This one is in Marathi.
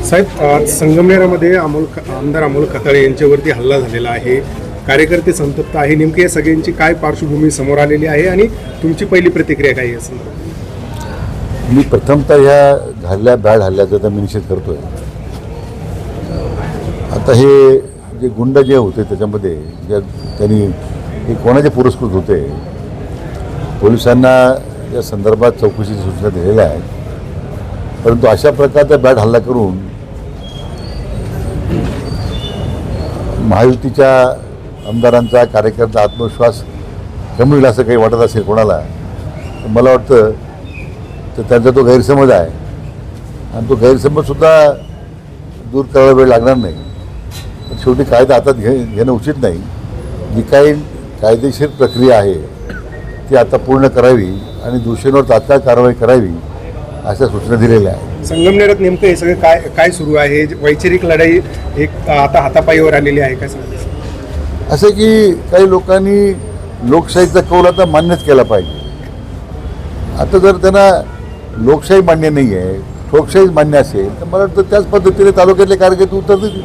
साहेब, आज संगमनेरमध्ये आमदार अमोल खताळे यांच्यावरती हल्ला झालेला आहे. कार्यकर्ते संतप्त आहे. नेमकी या सगळ्यांची काय पार्श्वभूमी समोर आलेली आहे आणि तुमची पहिली प्रतिक्रिया काय आहे? मी प्रथमतः ह्या झालेल्या बॅड हल्ल्याचा तर मी निषेध करतोय. आता हे जे गुंड जे होते त्याच्यामध्ये ज्या त्यांनी हे कोणाचे पुरस्कृत होते, पोलिसांना या संदर्भात चौकशीची सूचना दिलेल्या आहेत. परंतु अशा प्रकारचा बॅड हल्ला करून महायुतीच्या आमदारांचा कार्यकर्ता आत्मविश्वास कमी होईल असं काही वाटत असेल कोणाला, तर मला वाटतं तर त्यांचा तो गैरसमज आहे आणि तो गैरसमजसुद्धा दूर करायला वेळ लागणार नाही. पण शेवटी कायदा हातात घेणं उचित नाही. जी काही कायदेशीर प्रक्रिया आहे ती आता पूर्ण करावी आणि दोषींवर तात्काळ कारवाई करावी अशा सूचना दिलेल्या आहेत. संगमनेरात नेमकं हे सगळं काय सुरू आहे? वैचारिक लढाई एक आता हातापायीवर आलेली आहे काय सांगते? असं की काही लोकांनी लोकशाहीचा कौल आता मान्यच केला पाहिजे. आता जर त्यांना लोकशाही मान्य नाही आहे, ठोकशाही मान्य असेल तर मला वाटतं त्याच पद्धतीने तालुक्यातले कार्यकर्ते उत्तर देतील.